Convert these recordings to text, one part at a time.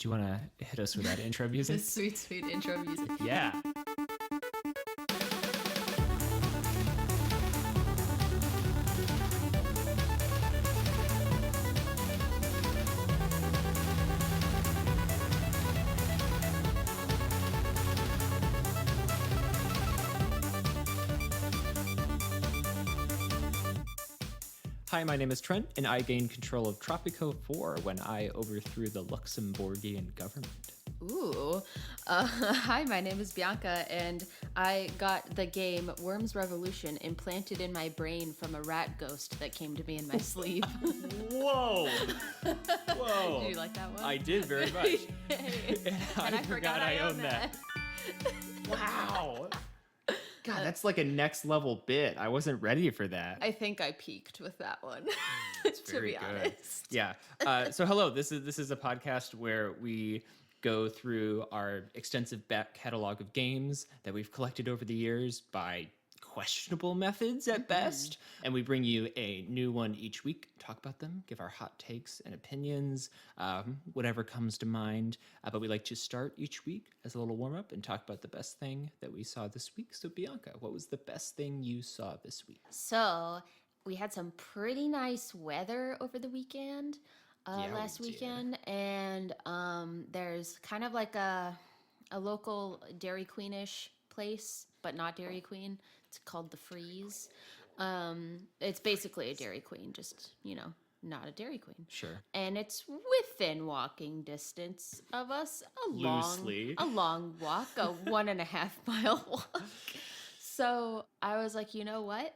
Do you want to hit us with that intro music? The sweet, sweet intro music. Yeah. Hi, my name is Trent, and I gained control of Tropico IV when I overthrew the Luxembourgian government. Ooh. Hi, my name is Bianca, and I got the game Worms Revolution implanted in my brain from a rat ghost that came to me in my sleep. Whoa! Whoa! Did you like that one? I did very much. And I forgot I owned that. Wow! God, that's like a next level bit. I wasn't ready for that. I think I peaked with that one, to be honest. Yeah. So hello, this is a podcast where we go through our extensive back catalog of games that we've collected over the years by questionable methods at best. And we bring you a new one each week, talk about them, give our hot takes and opinions, whatever comes to mind. But we like to start each week as a little warm-up and talk about the best thing that we saw this week. So Bianca, what was the best thing you saw this week? So we had some pretty nice weather over the weekend. Last weekend, and there's kind of like a local Dairy Queen-ish place, but not Dairy Queen. It's called The Freeze. It's basically a Dairy Queen, just, not a Dairy Queen. Sure. And it's within walking distance of us. Loosely. A long walk, a 1.5 mile walk. So I was like, you know what?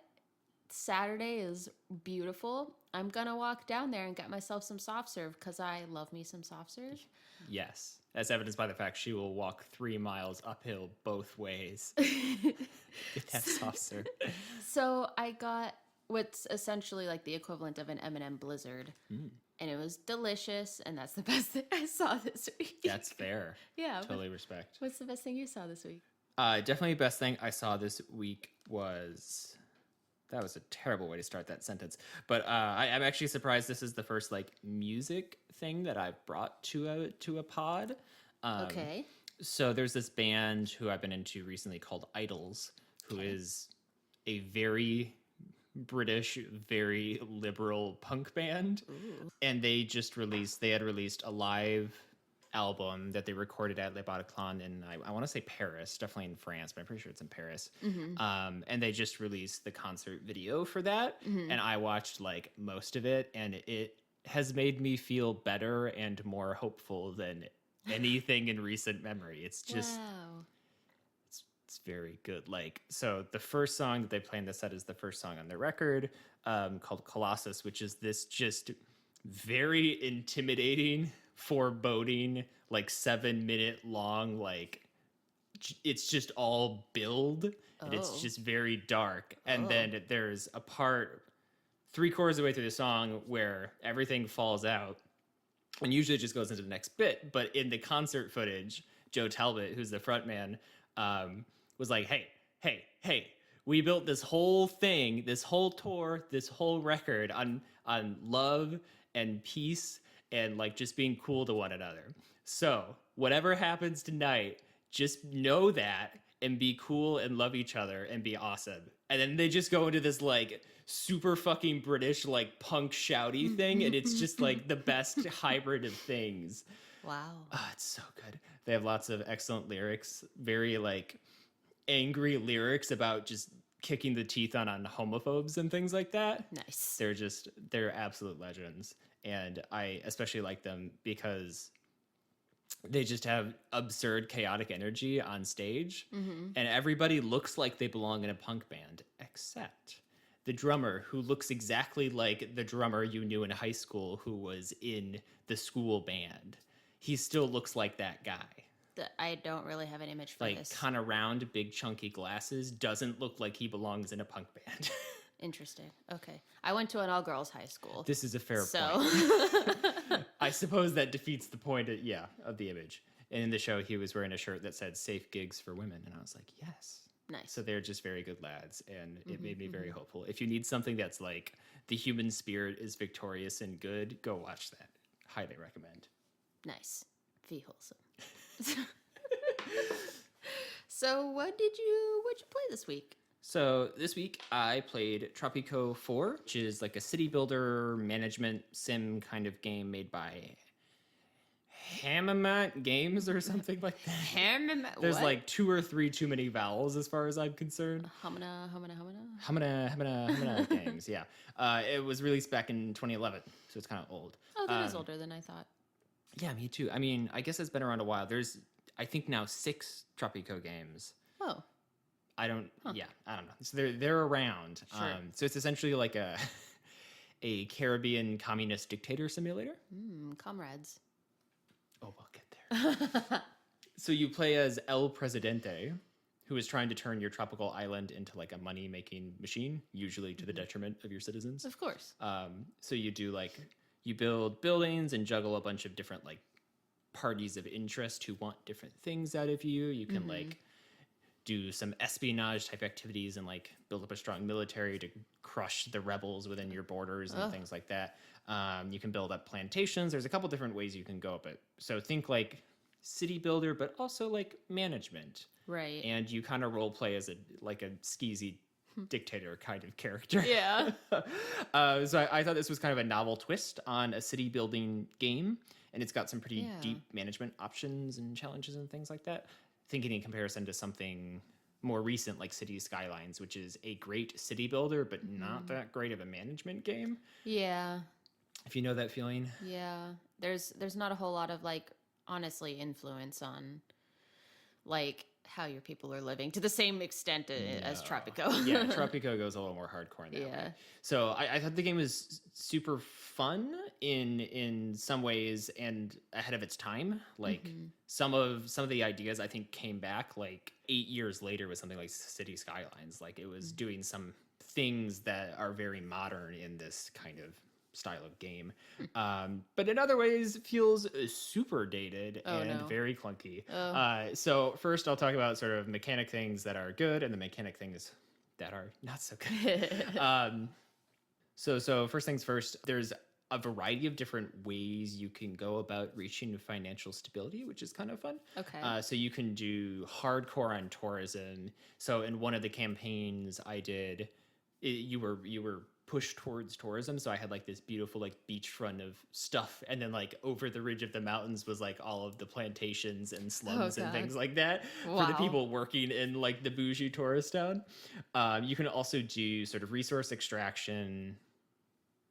Saturday is beautiful. I'm gonna walk down there and get myself some soft serve because I love me some soft serve. Yes, as evidenced by the fact she will walk 3 miles uphill both ways. Get that soft serve. So I got what's essentially like the equivalent of an M&M Blizzard, and it was delicious. And that's the best thing I saw this week. That's fair. Yeah, totally respect. What's the best thing you saw this week? Definitely the best thing I saw this week was... That was a terrible way to start that sentence. But I'm actually surprised this is the first music thing that I've brought to a pod. Okay. So there's this band who I've been into recently called Idols, who is a very British, very liberal punk band. Ooh. And they had released a live album that they recorded at Le Bataclan in, I want to say Paris, definitely in France, but I'm pretty sure it's in Paris. Mm-hmm. And they just released the concert video for that. Mm-hmm. And I watched most of it, and it has made me feel better and more hopeful than anything in recent memory. It's just, wow. It's very good. So the first song that they play in the set is the first song on their record, called Colossus, which is this just very intimidating, foreboding, 7-minute long, it's just all build, and it's just very dark. And then there's a part 3/4 of the way through the song where everything falls out, and usually it just goes into the next bit. But in the concert footage, Joe Talbot, who's the frontman, was like, hey, we built this whole thing, this whole tour, this whole record on love and peace and just being cool to one another. So whatever happens tonight, just know that and be cool and love each other and be awesome. And then they just go into this super fucking British punk shouty thing, and it's just the best hybrid of things. Wow. Oh, it's so good. They have lots of excellent lyrics, very angry lyrics about just kicking the teeth on homophobes and things like that. Nice. They're absolute legends. And I especially like them because they just have absurd chaotic energy on stage. Mm-hmm. And everybody looks like they belong in a punk band, except the drummer, who looks exactly like the drummer you knew in high school who was in the school band. He still looks like that guy. I don't really have an image for this. Kind of round, big, chunky glasses. Doesn't look like he belongs in a punk band. Interesting. Okay. I went to an all-girls high school. This is a fair point. I suppose that defeats the point of the image. And in the show, he was wearing a shirt that said "Safe Gigs for Women." And I was like, yes. Nice. So they're just very good lads. And it made me very hopeful. If you need something that's the human spirit is victorious and good, go watch that. Highly recommend. Nice. Fee wholesome. So what'd you play this week? So this week I played Tropico IV, which is like a city builder management sim kind of game made by Hammermat Games or something like that. Hammermat. There's like 2 or 3 too many vowels as far as I'm concerned. Hamana. Hamana Games. Yeah. It was released back in 2011, so it's kind of old. Oh, that is older than I thought. Yeah, me too. I mean, I guess it's been around a while. There's, I think now 6 Tropico games. Oh. I don't know. So they're around. Sure. So it's essentially like a Caribbean communist dictator simulator. Comrades. Oh, we'll get there. So you play as El Presidente, who is trying to turn your tropical island into like a money-making machine, usually to the detriment of your citizens. Of course. So you do like, you build buildings and juggle a bunch of different like parties of interest who want different things out of you. You can like do some espionage type activities and like build up a strong military to crush the rebels within your borders and things like that. You can build up plantations. There's a couple different ways you can go up it. So think like city builder, but also like management. Right. And you kind of role play as a skeezy dictator kind of character. Yeah. So I thought this was kind of a novel twist on a city building game. And it's got some pretty deep management options and challenges and things like that. Thinking in comparison to something more recent like City Skylines, which is a great city builder, but not that great of a management game. Yeah. If you know that feeling. Yeah. There's not a whole lot of like, honestly, influence on like how your people are living to the same extent as Tropico. Yeah, Tropico goes a little more hardcore in that way. So I thought the game was super fun in some ways and ahead of its time. Like some of the ideas I think came back like 8 years later with something like City Skylines. Like it was doing some things that are very modern in this kind of style of game, but in other ways feels super dated and very clunky. So first I'll talk about sort of mechanic things that are good and the mechanic things that are not so good. So first things first, there's a variety of different ways you can go about reaching financial stability, which is kind of fun. Okay. So you can do hardcore on tourism. So in one of the campaigns I did, you were pushed towards tourism. So I had like this beautiful like beachfront of stuff, and then like over the ridge of the mountains was like all of the plantations and slums and things like that for the people working in like the bougie tourist town. You can also do sort of resource extraction.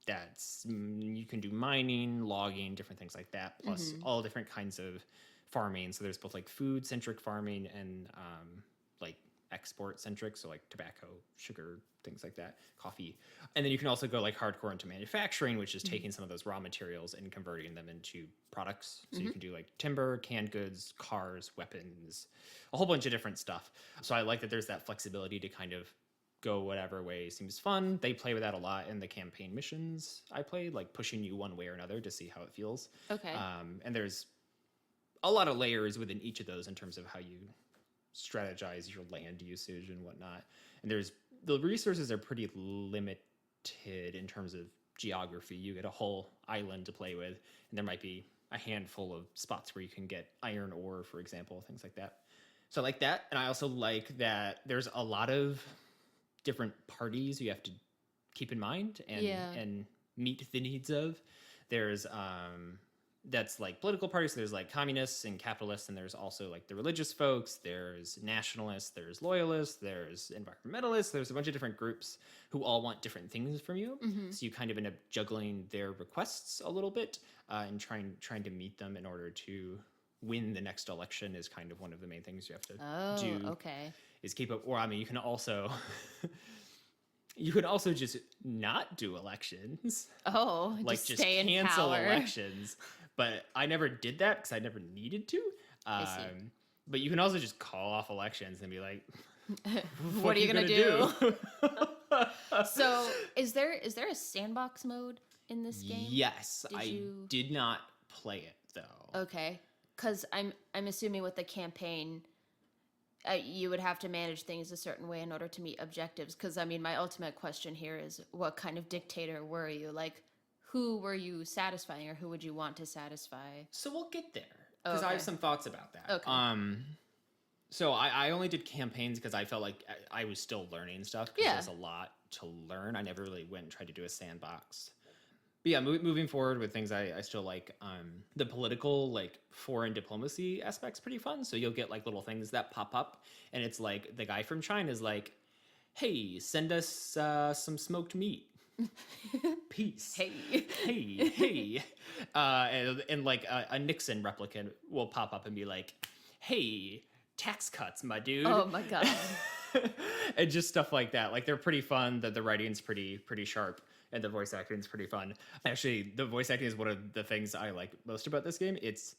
You can do mining, logging, different things like that, plus all different kinds of farming. So there's both like food centric farming and like export centric, so like tobacco, sugar, things like that, coffee. And then you can also go like hardcore into manufacturing, which is taking some of those raw materials and converting them into products. So you can do like timber, canned goods, cars, weapons, a whole bunch of different stuff. So I like that there's that flexibility to kind of go whatever way seems fun. They play with that a lot in the campaign missions I played, like pushing you one way or another to see how it feels. Okay. And there's a lot of layers within each of those in terms of how you strategize your land usage and whatnot. And the resources are pretty limited in terms of geography. You get a whole island to play with, and there might be a handful of spots where you can get iron ore, for example, things like that. So I like that. And I also like that there's a lot of different parties you have to keep in mind and meet the needs of. There's that's like political parties. So there's like communists and capitalists, and there's also like the religious folks, there's nationalists, there's loyalists, there's environmentalists, there's a bunch of different groups who all want different things from you. So you kind of end up juggling their requests a little bit and trying to meet them in order to win the next election is kind of one of the main things you have to do. Okay. Is keep up, or I mean, you can also you could also just not do elections. Oh, like just stay in cancel power. Elections. But I never did that because I never needed to. But you can also just call off elections and be like, "What are you gonna do?" So, is there a sandbox mode in this game? Yes, I did not play it though. Okay, because I'm assuming with the campaign, you would have to manage things a certain way in order to meet objectives. Because I mean, my ultimate question here is, what kind of dictator were you? Like, who were you satisfying, or who would you want to satisfy? So we'll get there. because I have some thoughts about that. Okay. So I only did campaigns because I felt like I was still learning stuff. Because there's a lot to learn. I never really went and tried to do a sandbox. But yeah, moving forward with things I still like. The political, like, foreign diplomacy aspect's pretty fun. So you'll get, like, little things that pop up. And it's like, the guy from China is like, hey, send us some smoked meat. Peace. Hey. And like, a Nixon replicant will pop up and be like, hey, tax cuts, my dude. Oh, my God. And just stuff like that. Like, they're pretty fun. The writing's pretty sharp. And the voice acting is pretty fun. Actually, the voice acting is one of the things I like most about this game. It's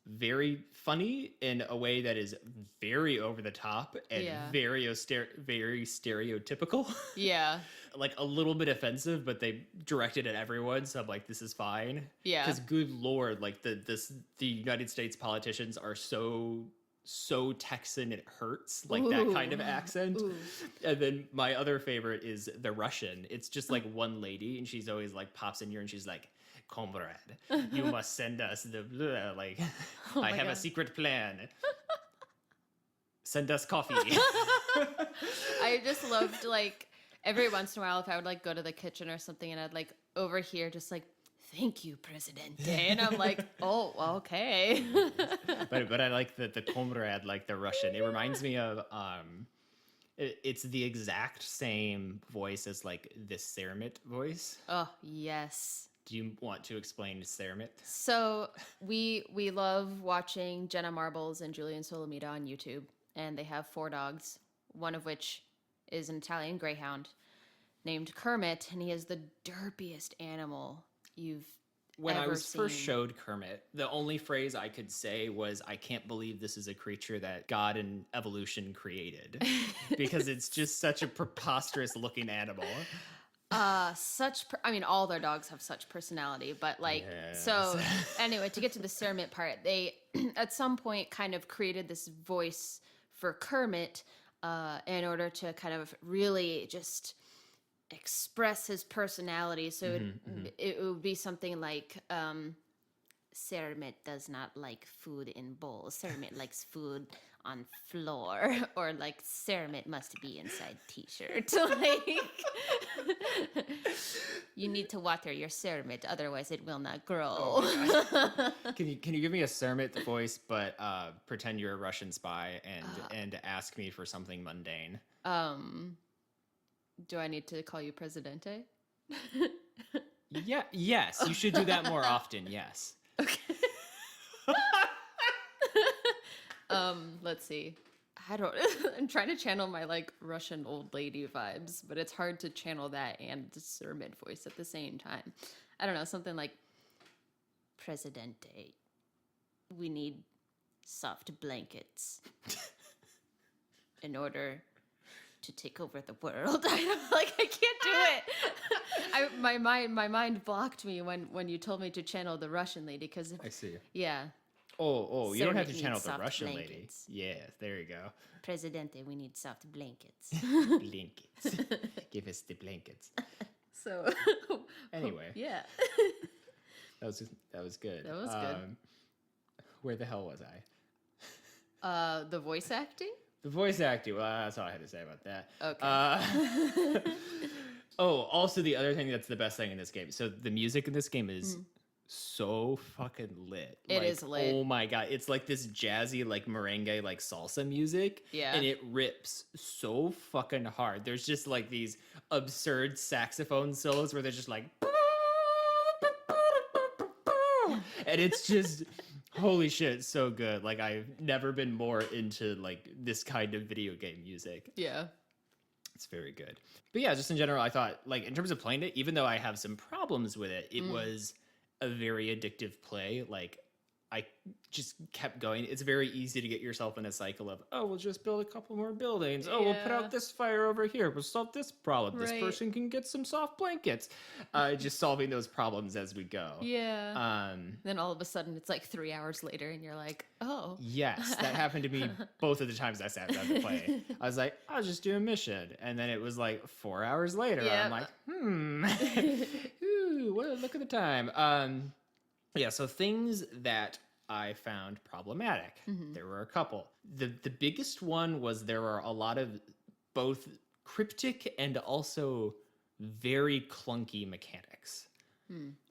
very funny in a way that is very over the top and very stereotypical. Yeah. Like, a little bit offensive, but they directed at everyone, so I'm like, this is fine. Yeah. Because good lord, like, the United States politicians are so Texan it hurts, like that kind of accent. Ooh. And then my other favorite is the Russian. It's just like one lady, and she's always like pops in here and she's like, comrade, you must send us the blah, like, I have a secret plan. Send us coffee. I just loved, like, every once in a while if I would like go to the kitchen or something and I'd like overhear just like, thank you, Presidente. And I'm like, oh, okay. but I like the comrade, like the Russian. It reminds me of it's the exact same voice as like the Ceramit voice. Oh, yes. Do you want to explain Ceramit? So we love watching Jenna Marbles and Julian Solomita on YouTube, and they have 4 dogs, one of which is an Italian greyhound named Kermit, and he is the derpiest animal you've when ever I was seen. first showed Kermit, the only phrase I could say was, I can't believe this is a creature that God and evolution created. Because it's just such a preposterous looking animal. I mean, all their dogs have such personality, but like, yes. So anyway, to get to the Ceramit part, they at some point kind of created this voice for Kermit in order to kind of really just express his personality. So it would be something like, Ceramit does not like food in bowls. Ceramit likes food on floor, or like Ceramit must be inside t-shirt. Like, you need to water your Ceramit, otherwise it will not grow. Oh, can you give me a Ceramit voice, but pretend you're a Russian spy and ask me for something mundane? Do I need to call you Presidente? Yeah. Yes, you should do that more often. Yes. Okay. Let's see. I'm trying to channel my like Russian old lady vibes, but it's hard to channel that and the Ceramit voice at the same time. I don't know, something like, Presidente, we need soft blankets in order to take over the world. I can't do it. My mind blocked me when you told me to channel the Russian lady, because I see. Yeah. Oh, you don't have to channel the Russian blankets. Lady. Yeah, there you go. Presidente, we need soft blankets. Blankets. Give us the blankets. So anyway. Yeah. That was good. That was good. Where the hell was I? The voice acting? The voice acting. Well, that's all I had to say about that. Okay. Also the other thing that's the best thing in this game. So the music in this game is so fucking lit. It is lit. Oh my god. It's like this jazzy, like merengue, like salsa music. Yeah. And it rips so fucking hard. There's just like these absurd saxophone solos where they're just like, and it's just, holy shit, so good. Like, I've never been more into like this kind of video game music. Yeah. It's very good. But yeah, just in general, I thought, like, in terms of playing it, even though I have some problems with it, it was a very addictive play. Like, I just kept going. It's very easy to get yourself in a cycle of, oh, we'll just build a couple more buildings. Oh, we'll put out this fire over here. We'll solve this problem. Right. This person can get some soft blankets. Just solving those problems as we go. Yeah. Then all of a sudden it's like 3 hours later and you're like, oh. Yes, that happened to me both of the times I sat down to play. I was like, I'll just do a mission. And then it was like 4 hours later. Yeah. I'm like, Ooh, well, look at the time. Yeah, so things that I found problematic. There were a couple. The biggest one was there are a lot of both cryptic and also very clunky mechanics.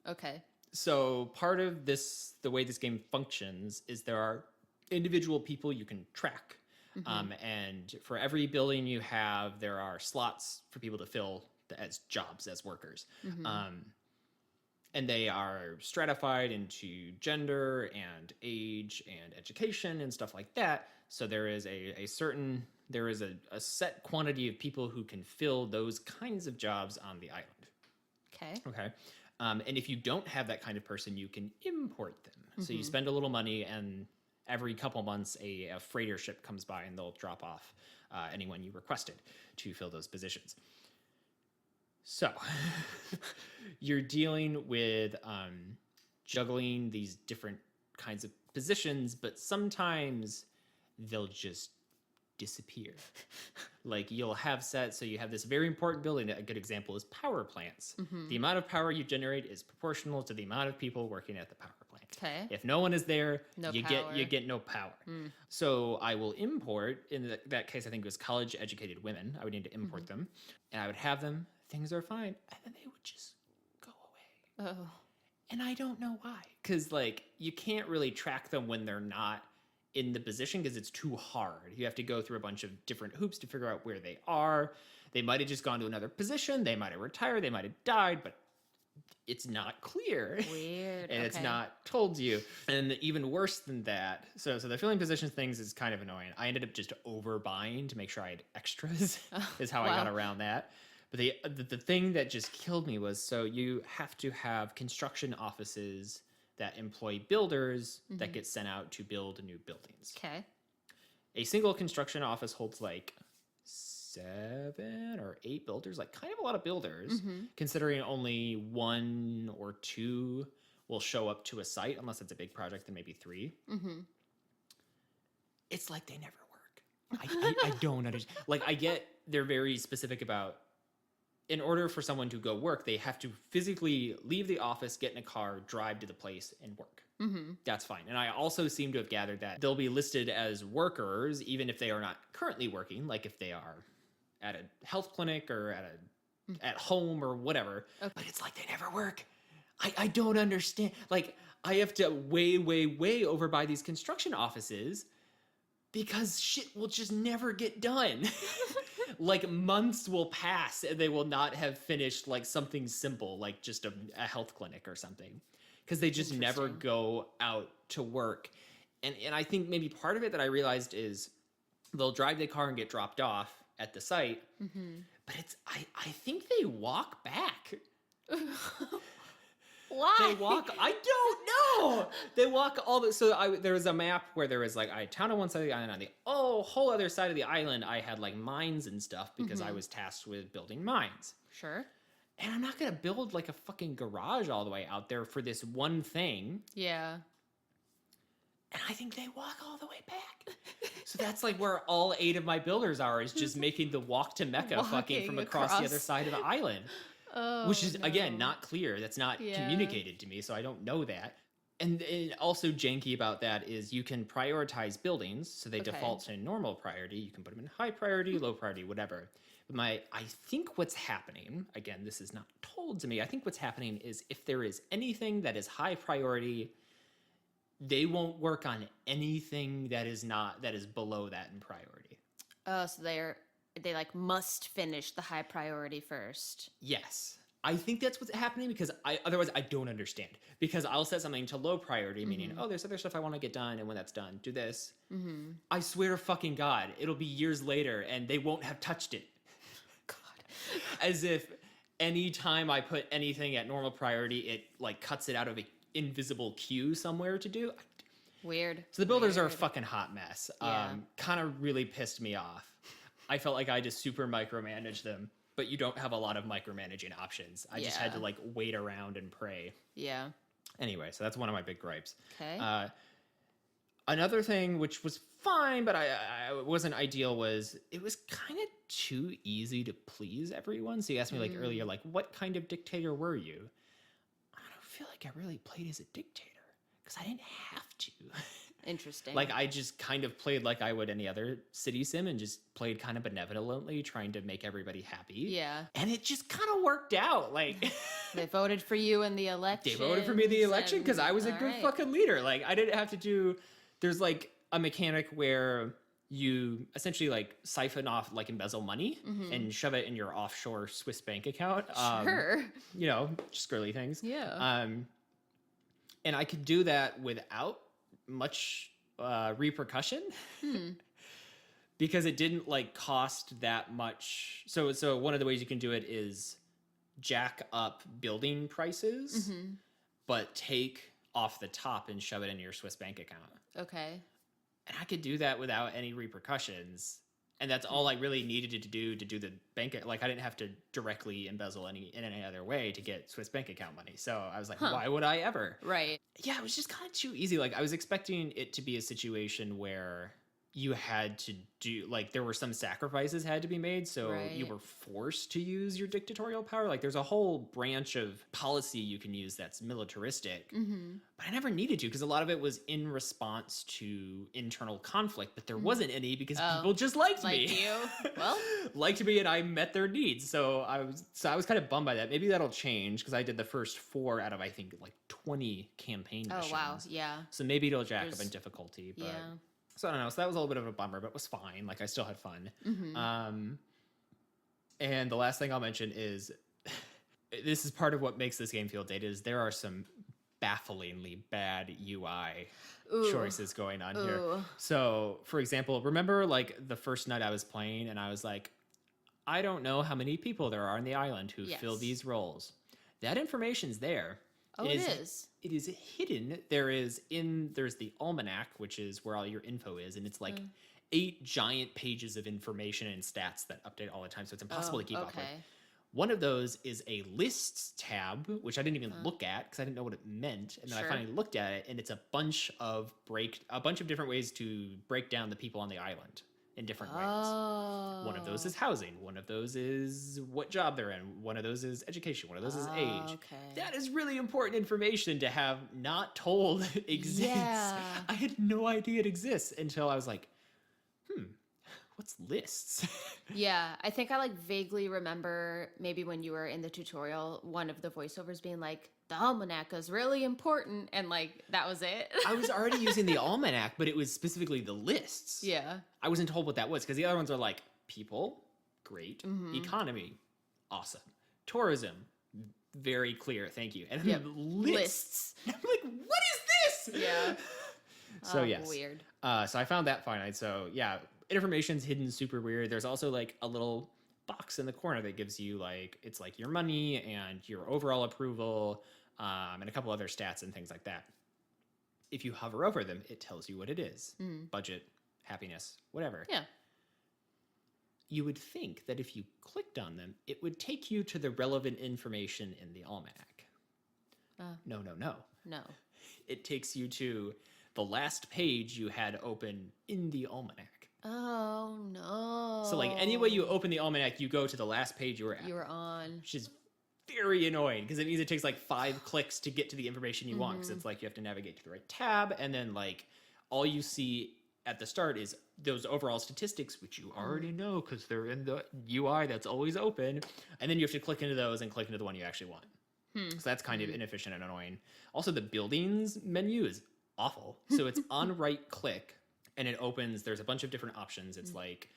Okay. So part of this, the way this game functions, is there are individual people you can track. And for every building you have, there are slots for people to fill as jobs, as workers. And they are stratified into gender and age and education and stuff like that. So there is a set quantity of people who can fill those kinds of jobs on the island. Okay. And if you don't have that kind of person, you can import them. So you spend a little money, and every couple months a freighter ship comes by and they'll drop off anyone you requested to fill those positions. So you're dealing with juggling these different kinds of positions, but sometimes they'll just disappear. Like you'll have set, so you have this very important building. A good example is power plants. The amount of power you generate is proportional to the amount of people working at the power plant. Okay. If no one is there, you power. get no power. So I will import, in that case I think it was college educated women. I would need to import them, and I would have them. Things are fine, and then they would just go away. Oh. And I don't know why, because like you can't really track them when they're not in the position because it's too hard. You have to go through a bunch of different hoops to figure out where they are. They might have just gone to another position. They might have retired. They might have died, but it's not clear. Weird. And it's not told you. And even worse than that, so the filling positions things is kind of annoying. I ended up just overbuying to make sure I had extras is how I got around that. But the thing that just killed me was, so you have to have construction offices that employ builders that get sent out to build new buildings. Okay. A single construction office holds like 7 or 8 builders, like kind of a lot of builders, considering only 1 or 2 will show up to a site, unless it's a big project, then maybe 3. It's like they never work. I don't understand. Like I get they're very specific about, in order for someone to go work, they have to physically leave the office, get in a car, drive to the place, and work. That's fine. And I also seem to have gathered that they'll be listed as workers, even if they are not currently working, like if they are at a health clinic or at home or whatever. Okay. But it's like they never work. I don't understand. Like, I have to way overbuy these construction offices because shit will just never get done. Like months will pass and they will not have finished like something simple, like just a health clinic or something, because they just never go out to work. And I think maybe part of it that I realized is they'll drive their car and get dropped off at the site, but I think they walk back. Why? They walk. I don't know. They walk all the. So there was a map where there was like a town on one side of the island. On the whole other side of the island, I had like mines and stuff because I was tasked with building mines. Sure. And I'm not gonna build like a fucking garage all the way out there for this one thing. Yeah. And I think they walk all the way back. So that's like where all 8 of my builders are, is just making the walk to Mecca fucking from across the other side of the island. Which is, again, not clear. That's not communicated to me, so I don't know that. And also janky about that is you can prioritize buildings, so they default to normal priority. You can put them in high priority, low priority, whatever. But I think what's happening, again, this is not told to me, I think what's happening is if there is anything that is high priority, they won't work on anything that is below that in priority. Oh, so they like must finish the high priority first. Yes. I think that's what's happening because otherwise I don't understand. Because I'll set something to low priority, meaning, there's other stuff I want to get done, and when that's done, do this. I swear to fucking God, it'll be years later and they won't have touched it. God. As if any time I put anything at normal priority, it like cuts it out of an invisible queue somewhere to do. Weird. So the builders are a fucking hot mess. Kind of really pissed me off. I felt like I just super micromanaged them, but you don't have a lot of micromanaging options. I just had to like wait around and pray. Yeah. Anyway, so that's one of my big gripes. Okay. Another thing which was fine, but I wasn't ideal, was it was kind of too easy to please everyone. So you asked me like earlier, like what kind of dictator were you? I don't feel like I really played as a dictator because I didn't have to. Interesting. Like, I just kind of played like I would any other city sim and just played kind of benevolently, trying to make everybody happy. Yeah. And it just kind of worked out. Like, they voted for you in the election. They voted for me in the election because I was a good fucking leader. Like, I didn't have to do, there's like a mechanic where you essentially like siphon off, like embezzle money and shove it in your offshore Swiss bank account. Sure. You know, just girly things. Yeah. And I could do that without much repercussion because it didn't like cost that much. So one of the ways you can do it is jack up building prices, but take off the top and shove it into your Swiss bank account. Okay. And I could do that without any repercussions. And that's all I really needed to do the bank. Like, I didn't have to directly embezzle in any other way to get Swiss bank account money. So I was like, why would I ever? Right. Yeah, it was just kind of too easy. Like, I was expecting it to be a situation where you had to do, like, there were some sacrifices had to be made. So you were forced to use your dictatorial power. Like, there's a whole branch of policy you can use that's militaristic. But I never needed to, because a lot of it was in response to internal conflict. But there wasn't any because people just liked me. You? Well, liked me, and I met their needs. So I was kind of bummed by that. Maybe that'll change, because I did the first 4 out of, I think, like 20 campaign missions. Oh, wow. Yeah. So maybe it'll jack up in difficulty. But so I don't know. So that was a little bit of a bummer, but it was fine. Like, I still had fun. And the last thing I'll mention is this is part of what makes this game feel dated, is there are some bafflingly bad UI choices going on here. So, for example, remember like the first night I was playing and I was like, I don't know how many people there are on the island who fill these roles. That information's there. Oh, it is. It is hidden. There's the almanac, which is where all your info is, and it's like 8 giant pages of information and stats that update all the time, so it's impossible to keep up with. One of those is a lists tab, which I didn't even look at because I didn't know what it meant, and then I finally looked at it, and it's a bunch of different ways to break down the people on the island in different ways. One of those is housing. One of those is what job they're in. One of those is education. One of those is age. That is really important information to have not told exists. Yeah. I had no idea it exists until I was like, what's lists? Yeah, I think I like vaguely remember maybe when you were in the tutorial, one of the voiceovers being like, the almanac is really important, and like that was it. I was already using the almanac, but it was specifically the lists. Yeah. I wasn't told what that was, because the other ones are like people, great. Economy, awesome. Tourism, very clear, thank you. And then lists. I'm like, what is this? Yeah. So yes. Weird. So I found that fine. So yeah, information's hidden super weird. There's also like a little box in the corner that gives you like, it's like your money and your overall approval, and a couple other stats and things like that. If you hover over them, it tells you what it is. Budget, happiness, whatever. Yeah. You would think that if you clicked on them, it would take you to the relevant information in the almanac. No. No. It takes you to the last page you had open in the almanac. Oh, no. So, like, any way you open the almanac, you go to the last page you were at. You were on. Which is very annoying, because it means it takes, like, 5 clicks to get to the information you want, because it's like you have to navigate to the right tab, and then, like, all you see at the start is those overall statistics, which you already know, because they're in the UI that's always open, and then you have to click into those and click into the one you actually want. So that's kind of inefficient and annoying. Also, the buildings menu is awful. So it's on right click, and it opens, there's a bunch of different options. It's like,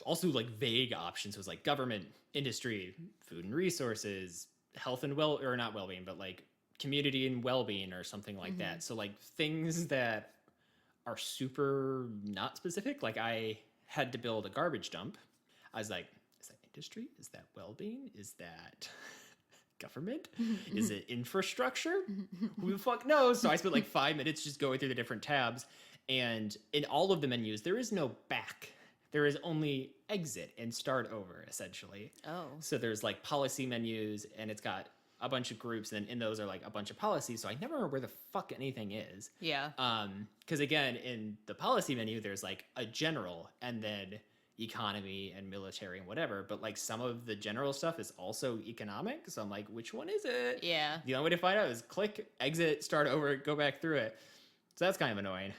also like vague options. So it's like government, industry, food and resources, health and not well-being, but like community and well-being or something like that. So like things that are super not specific. Like I had to build a garbage dump. I was like, is that industry? Is that well-being? Is that government? Is it infrastructure? Who the fuck knows? So I spent like 5 minutes just going through the different tabs, and in all of the menus there is no back. There is only exit and start over, essentially. Oh. So there's like policy menus, and it's got a bunch of groups, and then in those are like a bunch of policies, so I never remember where the fuck anything is. Yeah. Because again, in the policy menu there's like a general, and then economy and military and whatever, but like some of the general stuff is also economic. So I'm like, which one is it? Yeah. The only way to find out is click, exit, start over, go back through it. So that's kind of annoying.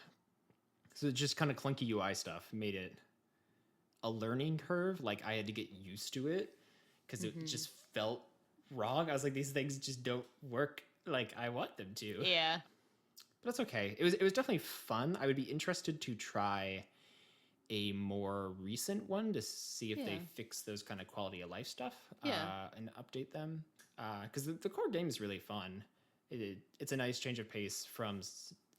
So just kind of clunky UI stuff made it a learning curve. Like I had to get used to it because it just felt wrong. I was like, these things just don't work like I want them to. Yeah. But that's okay. It was definitely fun. I would be interested to try a more recent one to see if they fix those kind of quality of life stuff and update them. Because the core game is really fun. It's a nice change of pace from...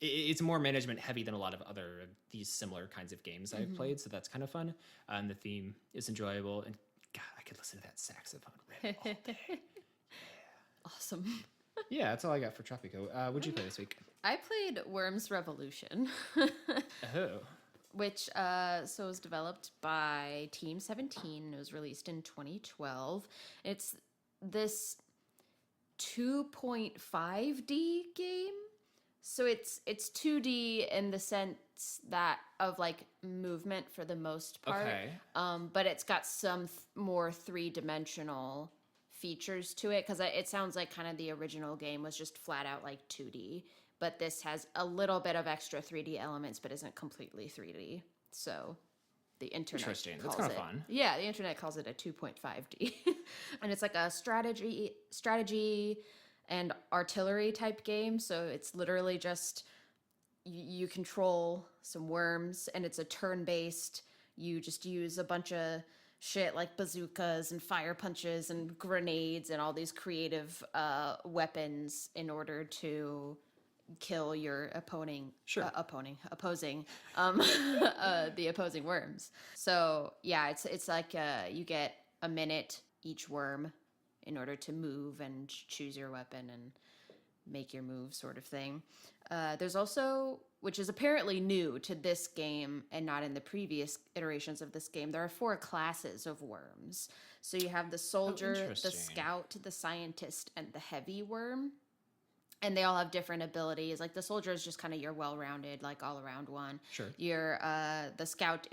It's more management heavy than a lot of other these similar kinds of games I've played, so that's kind of fun. And the theme is enjoyable. And God, I could listen to that saxophone riff all day. Yeah. Awesome. Yeah, that's all I got for Tropico. What'd you play this week? I played Worms Revolution. Oh. Which was developed by Team 17. It was released in 2012. It's this 2.5D game. So it's 2D in the sense that of like movement for the most part. Okay. But it's got some more three-dimensional features to it, because it sounds like kind of the original game was just flat out like 2D. But this has a little bit of extra 3D elements, but isn't completely 3D. So the internet Interesting. calls That's kind it, of fun. Yeah, the internet calls it a 2.5D. And it's like a strategy and artillery type game. So it's literally just you control some worms, and it's a turn-based. You just use a bunch of shit like bazookas and fire punches and grenades and all these creative weapons in order to kill your opposing the opposing worms. So yeah, it's like you get a minute each worm in order to move and choose your weapon and make your move, sort of thing. There's also, which is apparently new to this game and not in the previous iterations of this game, there are 4 classes of worms. So you have the soldier, the scout, the scientist, and the heavy worm. And they all have different abilities. Like the soldier is just kind of your well-rounded, like all-around one. Sure. Your the scout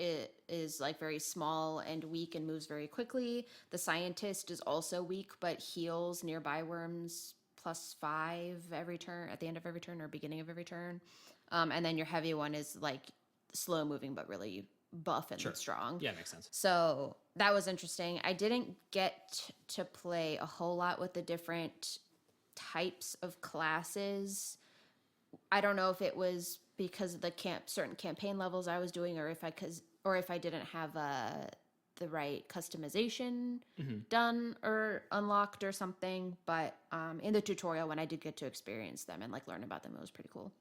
is like very small and weak and moves very quickly. The scientist is also weak but heals nearby worms +5 every turn, at the end of every turn or beginning of every turn. And then your heavy one is like slow-moving but really buff and strong. Yeah, makes sense. So that was interesting. I didn't get to play a whole lot with the different types of classes. I don't know if it was because of the certain campaign levels I was doing, or if I didn't have the right customization done or unlocked or something. But in the tutorial, when I did get to experience them and like learn about them, it was pretty cool.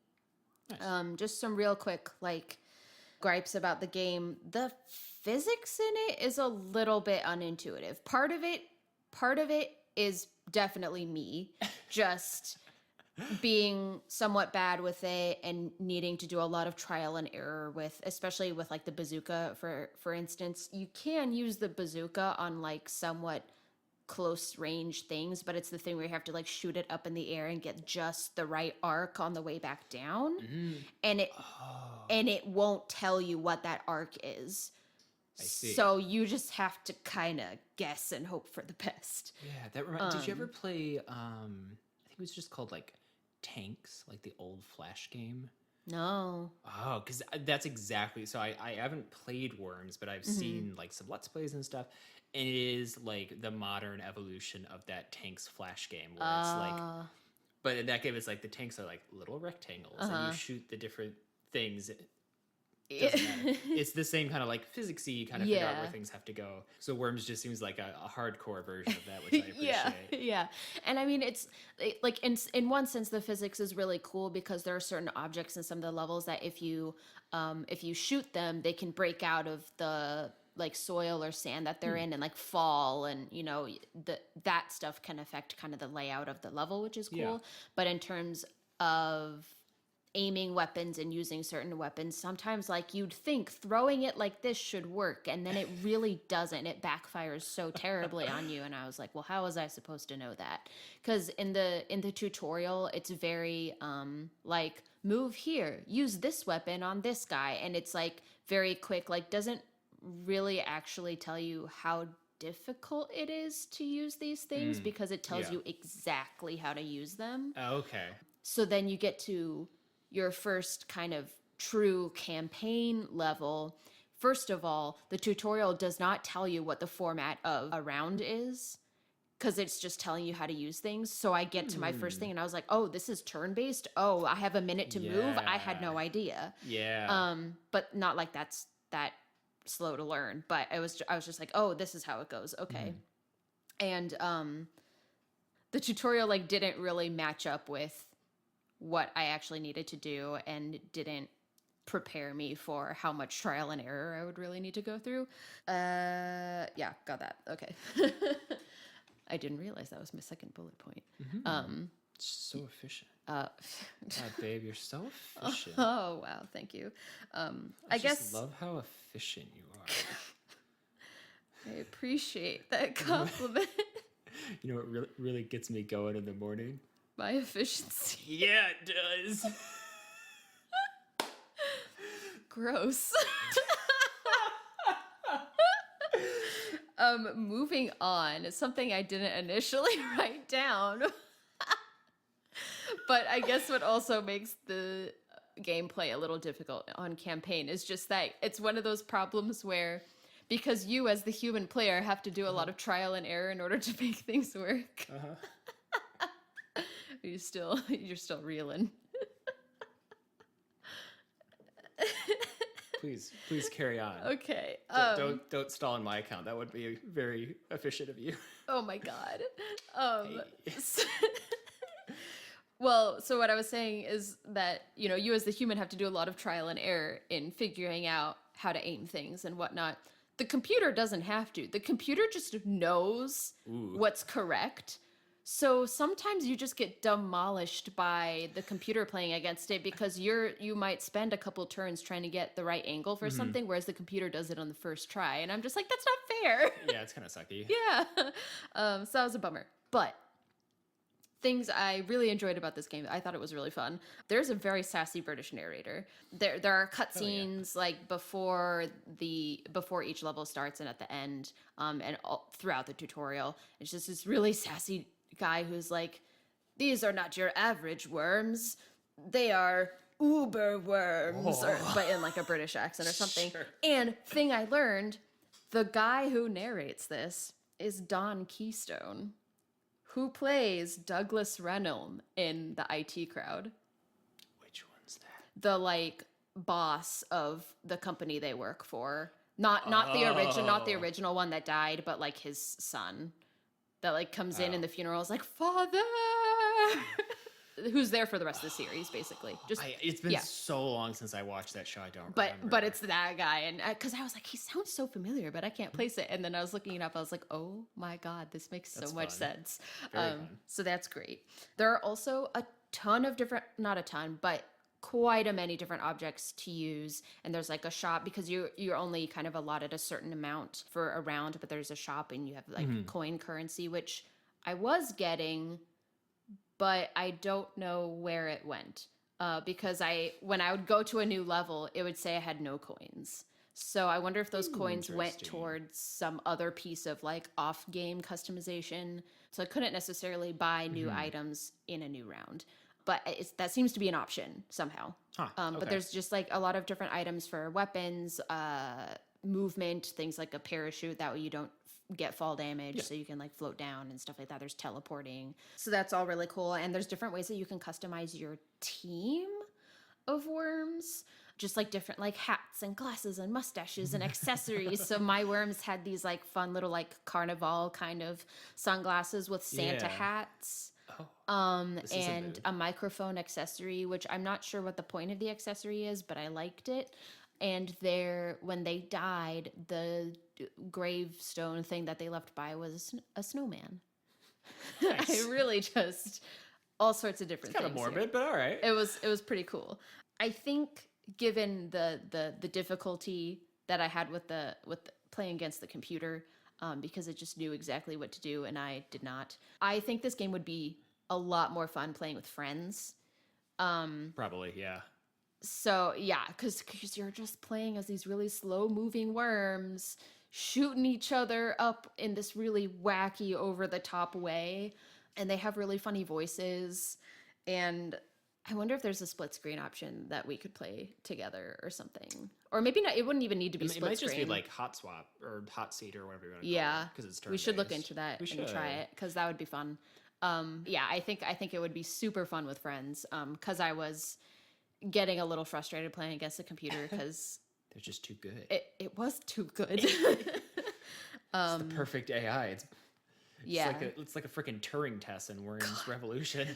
Nice. Just some real quick like gripes about the game. The physics in it is a little bit unintuitive. Part of it is definitely me just being somewhat bad with it and needing to do a lot of trial and error with, especially with like the bazooka, for instance. You can use the bazooka on like somewhat close range things, but it's the thing where you have to like shoot it up in the air and get just the right arc on the way back down. And it won't tell you what that arc is. I see. So you just have to kind of guess and hope for the best. Yeah, that reminds. Did you ever play? I think it was just called like Tanks, like the old Flash game. No. Oh, because that's exactly. So I haven't played Worms, but I've seen like some Let's Plays and stuff. And it is like the modern evolution of that Tanks Flash game, where it's like. But in that game, it's like the tanks are like little rectangles, and you shoot the different things. Doesn't matter. It's the same kind of like physicsy kind of figure out where things have to go. So Worms just seems like a hardcore version of that, which I appreciate. Yeah. And I mean, it's like in one sense, the physics is really cool because there are certain objects in some of the levels that if you shoot them, they can break out of the like soil or sand that they're in and like fall, and you know that stuff can affect kind of the layout of the level, which is cool. Yeah. But in terms of aiming weapons and using certain weapons, sometimes like you'd think throwing it like this should work, and then it really doesn't. It backfires so terribly on you. And I was like, well, how was I supposed to know that? Because in the tutorial, it's very like move here, use this weapon on this guy, and it's like very quick, like doesn't really actually tell you how difficult it is to use these things because it tells you exactly how to use them. Okay. So then you get to your first kind of true campaign level. First of all, the tutorial does not tell you what the format of a round is because it's just telling you how to use things. So I get to my first thing and I was like, oh, this is turn-based? Oh, I have a minute to move? I had no idea. Yeah. But not like that's that slow to learn. But I was just like, oh, this is how it goes. Okay. And the tutorial like didn't really match up with what I actually needed to do and didn't prepare me for how much trial and error I would really need to go through. Yeah, got that. Okay. I didn't realize that was my second bullet point. So efficient. God, babe, you're so efficient. Oh, wow. Thank you. I guess love how efficient you are. I appreciate that compliment. You know what really gets me going in the morning? My efficiency. Yeah, it does. Gross. Moving on, something I didn't initially write down. But I guess what also makes the gameplay a little difficult on campaign is just that it's one of those problems where, because you as the human player have to do a lot of trial and error in order to make things work. You're still reeling. Please carry on. Okay. Don't stall on my account. That would be very efficient of you. Oh my god. Well, so what I was saying is that, you know, you as the human have to do a lot of trial and error in figuring out how to aim things and whatnot. The computer doesn't have to. The computer just knows what's correct. So sometimes you just get demolished by the computer playing against it because you might spend a couple turns trying to get the right angle for something, whereas the computer does it on the first try. And I'm just like, that's not fair. Yeah, it's kind of sucky. Yeah. So that was a bummer. But things I really enjoyed about this game, I thought it was really fun. There's a very sassy British narrator. There are cutscenes like before each level starts and at the end, and throughout the tutorial. It's just this really sassy guy who's like, these are not your average worms. They are uber worms, but in like a British accent or something. Sure. And thing I learned, the guy who narrates this is Don Keystone, who plays Douglas Reynolds in the IT Crowd. Which one's that? The like boss of the company they work for. Not the original one that died, but like his son that like comes in the funeral is like, Father. Who's there for the rest of the series, basically. It's been so long since I watched that show, I don't remember. But it's that guy, and because I was like, he sounds so familiar, but I can't place it. And then I was looking it up, I was like, oh my god, this makes so much sense. Very fun. So that's great. There are also a ton of different, not a ton, but quite a many different objects to use. And there's like a shop, because you're only kind of allotted a certain amount for a round, but there's a shop and you have like coin currency, which I was getting, but I don't know where it went. Because when I would go to a new level, it would say I had no coins. So I wonder if those coins went towards some other piece of like off-game customization. So I couldn't necessarily buy new items in a new round. But that seems to be an option somehow. But there's just like a lot of different items for weapons, movement, things like a parachute. That way you don't get fall damage, so you can like float down and stuff like that. There's teleporting. So that's all really cool. And there's different ways that you can customize your team of worms. Just like different like hats and glasses and mustaches and accessories. So my worms had these like fun little like carnival kind of sunglasses with Santa hats. And a microphone accessory, which I'm not sure what the point of the accessory is, but I liked it. And when they died, the gravestone thing that they left by was a snowman. Nice. I really just all sorts of different things. Kind of morbid, but all right. It was pretty cool. I think given the difficulty that I had with playing against the computer, because it just knew exactly what to do and I did not. I think this game would be a lot more fun playing with friends. Probably, yeah. So yeah, because you're just playing as these really slow moving worms shooting each other up in this really wacky over the top way, and they have really funny voices. And I wonder if there's a split screen option that we could play together or something, or maybe not. It wouldn't even need to be split screen. It might just be like hot swap or hot seat or whatever you want to call it. Because it's turn-based. We should look into that and try it, because that would be fun. Yeah, I think it would be super fun with friends. Because I was getting a little frustrated playing against the computer because they're just too good. It was too good. It's the perfect AI. It's like a freaking Turing test in Worms Revolution.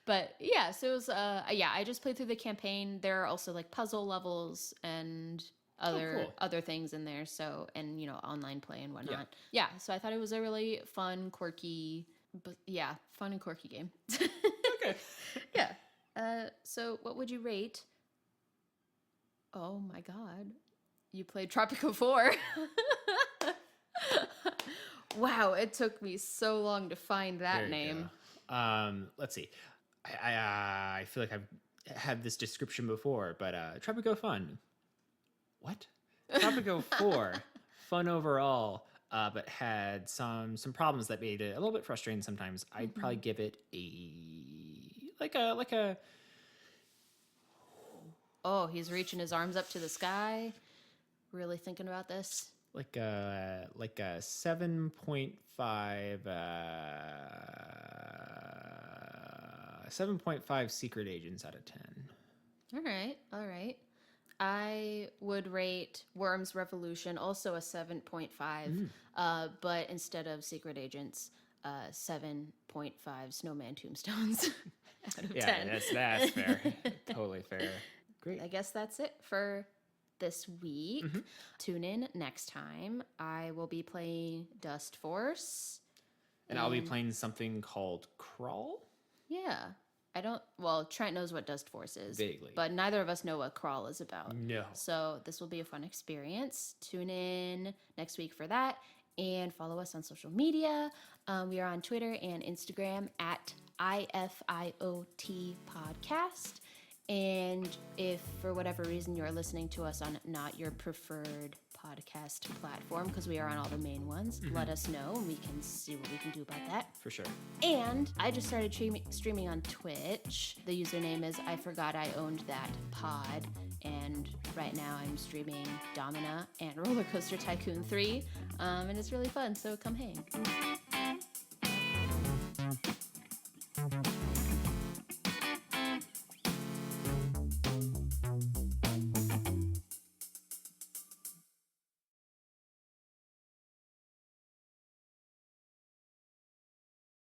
But yeah, so it was I just played through the campaign. There are also like puzzle levels and other things in there. So, and online play and whatnot. Yeah, so I thought it was a really fun, quirky game. Okay. Yeah. So what would you rate? Oh my God. You played Tropico IV. Wow, it took me so long to find that name. Let's see. I feel like I've had this description before, but Tropico fun. What? Tropico 4, fun overall, but had some problems that made it a little bit frustrating sometimes. I'd probably give it like a. Oh, he's reaching his arms up to the sky. Really thinking about this. Like a 7.5 7.5 secret agents out of 10. All right. I would rate Worms Revolution also a 7.5, but instead of secret agents, 7.5 snowman tombstones out of 10. Yeah, that's fair. Totally fair. Great. I guess that's it for this week. Tune in next time. I will be playing Dust Force. And I'll be playing something called Crawl? Yeah. Trent knows what Dust Force is. Vaguely. But neither of us know what Crawl is about. No. So this will be a fun experience. Tune in next week for that. And follow us on social media. We are on Twitter and Instagram at IFIOT Podcast. And if for whatever reason you're listening to us on not your preferred podcast platform, because we are on all the main ones, let us know and we can see what we can do about that. For sure. And I just started streaming on Twitch. The username is I Forgot I Owned That Pod. And right now I'm streaming Domina and Roller Coaster Tycoon 3. And it's really fun, so come hang.